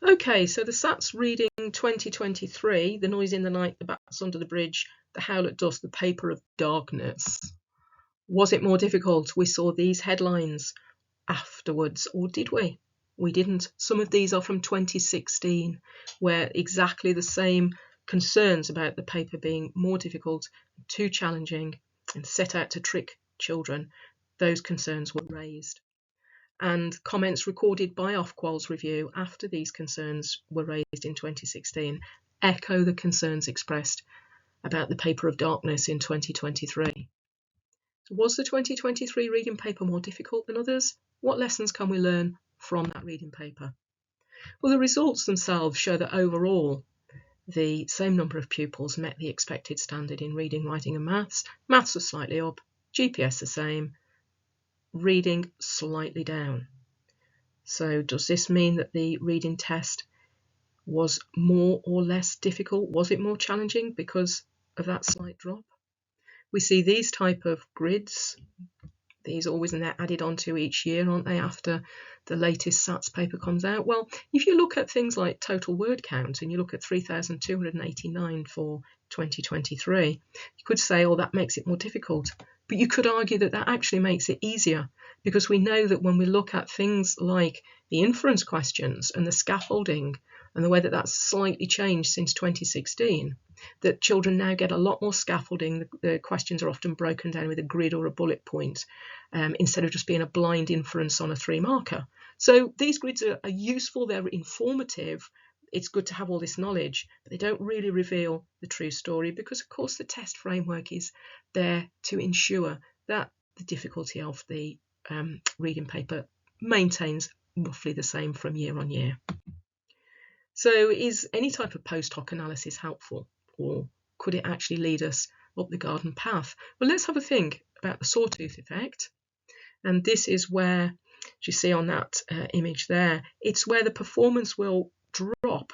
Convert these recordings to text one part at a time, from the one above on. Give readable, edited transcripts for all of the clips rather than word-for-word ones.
Okay, so the SATs reading 2023, The Noise in the Night, The Bats Under the Bridge, The Howl at Dusk, The Paper of Darkness. Was it more difficult? We saw these headlines afterwards, or did we? We didn't. Some of these are from 2016, where exactly the same concerns about the paper being more difficult, too challenging, and set out to trick children, those concerns were raised. And comments recorded by Ofqual's review after these concerns were raised in 2016 echo the concerns expressed about the paper of darkness in 2023. Was the 2023 reading paper more difficult than others? What lessons can we learn from that reading paper? Well, the results themselves show that overall, the same number of pupils met the expected standard in reading, writing and maths. Maths was slightly up, GPS the same, reading slightly down. So does this mean that the reading test was more or less difficult? Was it more challenging because of that slight drop? We see these type of grids. These always and they're added onto each year, aren't they, after the latest SATs paper comes out? Well, if you look at things like total word count and you look at 3,289 for 2023, you could say, oh, that makes it more difficult. But you could argue that that actually makes it easier, because we know that when we look at things like the inference questions and the scaffolding and the way that that's slightly changed since 2016, that children now get a lot more scaffolding. The questions are often broken down with a grid or a bullet point instead of just being a blind inference on a 3-marker. So these grids are useful, they're informative. It's good to have all this knowledge, but they don't really reveal the true story, because of course the test framework is there to ensure that the difficulty of the reading paper maintains roughly the same from year on year. So is any type of post hoc analysis helpful, or could it actually lead us up the garden path? Well, let's have a think about the sawtooth effect. And this is where, as you see on that image there, it's where the performance will drop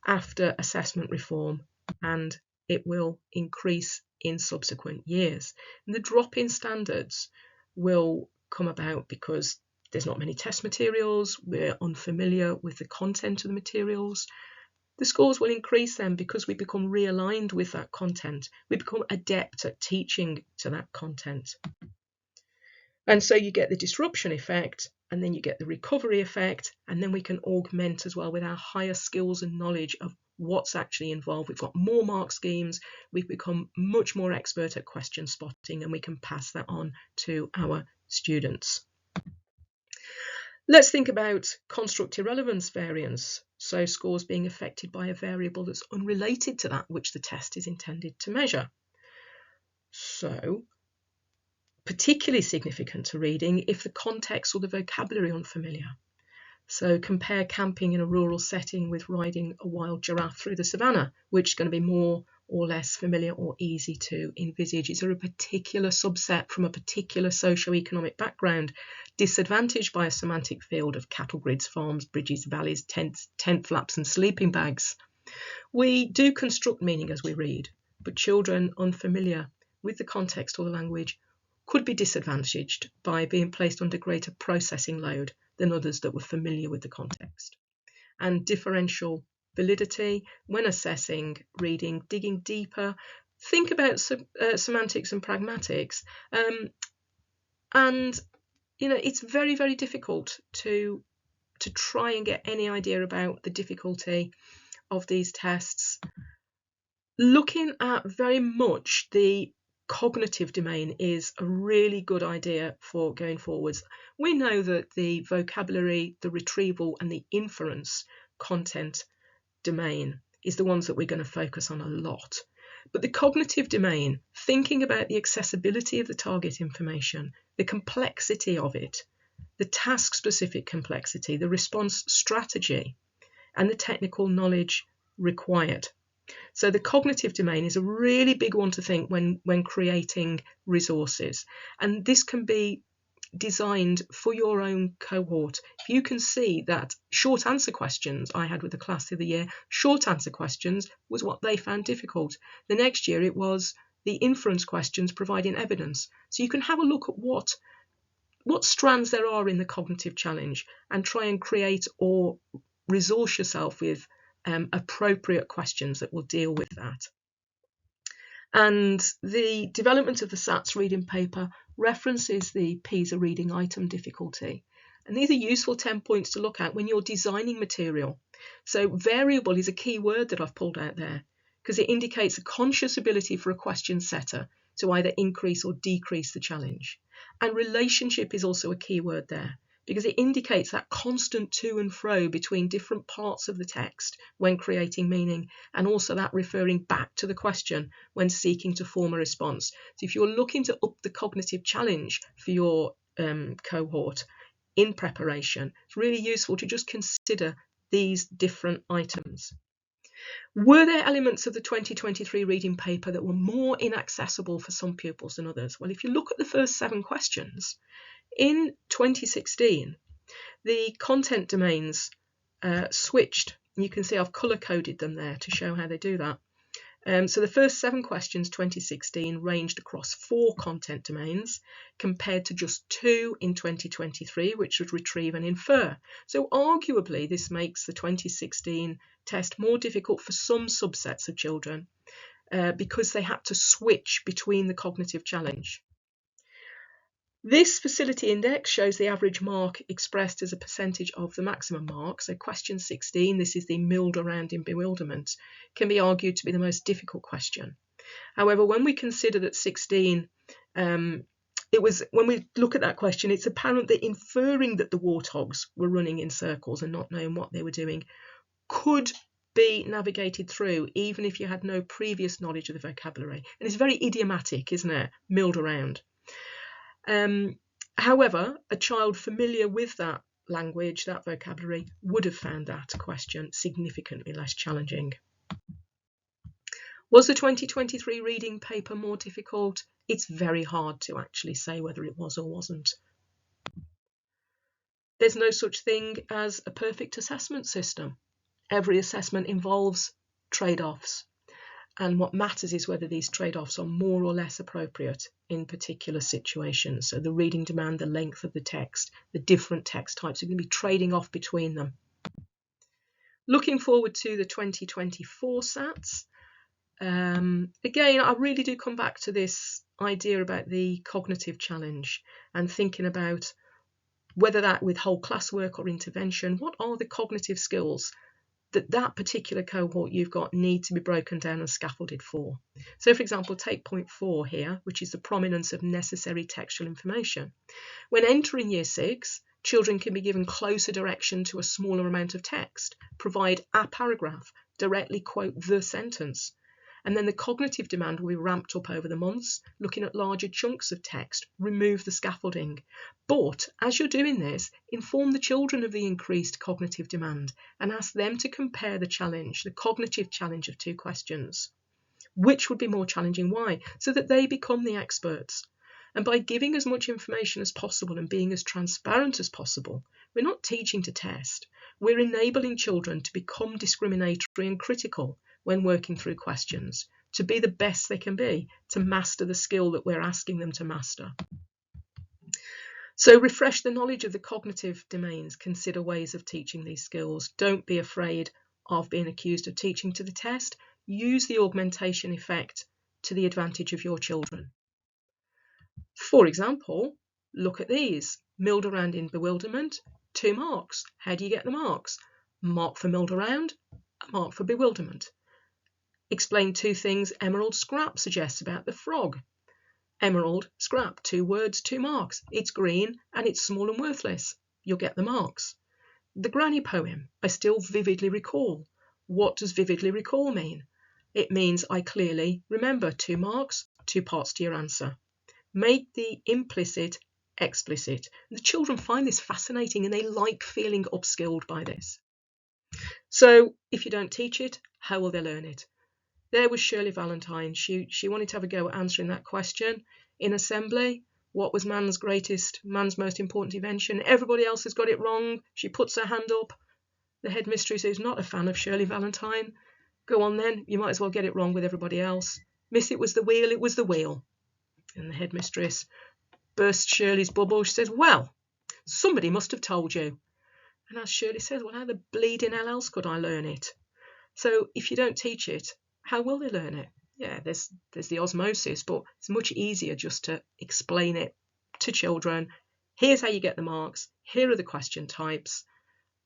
after assessment reform and it will increase in subsequent years. And the drop in standards will come about because there's not many test materials, we're unfamiliar with the content of the materials. The scores will increase then because we become realigned with that content. We become adept at teaching to that content. And so you get the disruption effect, and then you get the recovery effect, and then we can augment as well with our higher skills and knowledge of what's actually involved. We've got more mark schemes, we've become much more expert at question spotting, and we can pass that on to our students. Let's think about construct irrelevance variance, so scores being affected by a variable that's unrelated to that which the test is intended to measure. So, particularly significant to reading if the context or the vocabulary are unfamiliar. So compare camping in a rural setting with riding a wild giraffe through the savannah, which is going to be more or less familiar or easy to envisage. Is there a particular subset from a particular socio-economic background disadvantaged by a semantic field of cattle grids, farms, bridges, valleys, tents, tent flaps and sleeping bags? We do construct meaning as we read, but children unfamiliar with the context or the language could be disadvantaged by being placed under greater processing load than others that were familiar with the context. And differential validity, when assessing reading, digging deeper, think about semantics and pragmatics. And, you know, it's very, very difficult to try and get any idea about the difficulty of these tests. Looking at very much the cognitive domain is a really good idea for going forwards. We know that the vocabulary, the retrieval and the inference content domain is the ones that we're going to focus on a lot. But the cognitive domain, thinking about the accessibility of the target information, the complexity of it, the task-specific complexity, the response strategy, and the technical knowledge required. So the cognitive domain is a really big one to think when creating resources. And this can be designed for your own cohort. If you can see that short answer questions I had with the class of the year, short answer questions was what they found difficult. The next year it was the inference questions providing evidence. So you can have a look at what strands there are in the cognitive challenge and try and create or resource yourself with appropriate questions that will deal with that. And the development of the SATS reading paper references the PISA reading item difficulty. And these are useful 10 points to look at when you're designing material. So variable is a key word that I've pulled out there because it indicates a conscious ability for a question setter to either increase or decrease the challenge. And relationship is also a key word there because it indicates that constant to and fro between different parts of the text when creating meaning, and also that referring back to the question when seeking to form a response. So if you're looking to up the cognitive challenge for your cohort in preparation, it's really useful to just consider these different items. Were there elements of the 2023 reading paper that were more inaccessible for some pupils than others? Well, if you look at the first 7 questions, in 2016, the content domains switched. You can see I've colour-coded them there to show how they do that. So the first 7 questions, 2016, ranged across 4 content domains compared to just 2 in 2023, which was retrieve and infer. So arguably, this makes the 2016 test more difficult for some subsets of children because they had to switch between the cognitive challenge. This facility index shows the average mark expressed as a percentage of the maximum mark. So question 16, this is the milled around in bewilderment, can be argued to be the most difficult question. However, when we consider that 16, when we look at that question, it's apparent that inferring that the warthogs were running in circles and not knowing what they were doing could be navigated through even if you had no previous knowledge of the vocabulary. And it's very idiomatic, isn't it? Milled around. However, a child familiar with that language, that vocabulary, would have found that question significantly less challenging. Was the 2023 reading paper more difficult? It's very hard to actually say whether it was or wasn't. There's no such thing as a perfect assessment system. Every assessment involves trade-offs. And what matters is whether these trade-offs are more or less appropriate in particular situations. So the reading demand, the length of the text, the different text types are going to be trading off between them. Looking forward to the 2024 SATs. Again, I really do come back to this idea about the cognitive challenge and thinking about whether that with whole classwork or intervention, what are the cognitive skills that particular cohort you've got need to be broken down and scaffolded for. So for example, take point 4 here, which is the prominence of necessary textual information. When entering year 6, children can be given closer direction to a smaller amount of text, provide a paragraph, directly quote the sentence. And then the cognitive demand will be ramped up over the months, looking at larger chunks of text, remove the scaffolding. But as you're doing this, inform the children of the increased cognitive demand and ask them to compare the challenge, the cognitive challenge of 2 questions. Which would be more challenging? Why? So that they become the experts. And by giving as much information as possible and being as transparent as possible, we're not teaching to test. We're enabling children to become discriminatory and critical when working through questions, to be the best they can be, to master the skill that we're asking them to master. So refresh the knowledge of the cognitive domains, consider ways of teaching these skills. Don't be afraid of being accused of teaching to the test. Use the augmentation effect to the advantage of your children. For example, look at these. Milled around in bewilderment, 2 marks. How do you get the marks? Mark for milled around, a mark for bewilderment. Explain 2 things Emerald Scrap suggests about the frog. Emerald, scrap, 2 words, 2 marks. It's green and it's small and worthless. You'll get the marks. The granny poem, I still vividly recall. What does vividly recall mean? It means I clearly remember. 2 marks, 2 parts to your answer. Make the implicit explicit. The children find this fascinating and they like feeling upskilled by this. So if you don't teach it, how will they learn it? There was Shirley Valentine. She wanted to have a go at answering that question in assembly. What was man's most important invention? Everybody else has got it wrong. She puts her hand up. The headmistress is not a fan of Shirley Valentine. Go on then, you might as well get it wrong with everybody else. Miss, it was the wheel, it was the wheel. And the headmistress bursts Shirley's bubble. She says, well, somebody must have told you. And as Shirley says, well, how the bleeding hell else could I learn it? So if you don't teach it, how will they learn it? Yeah, there's the osmosis, but it's much easier just to explain it to children. Here's how you get the marks. Here are the question types.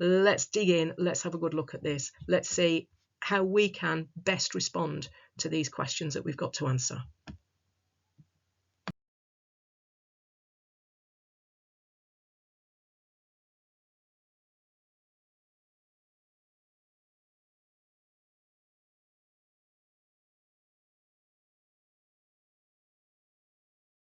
Let's dig in. Let's have a good look at this. Let's see how we can best respond to these questions that we've got to answer.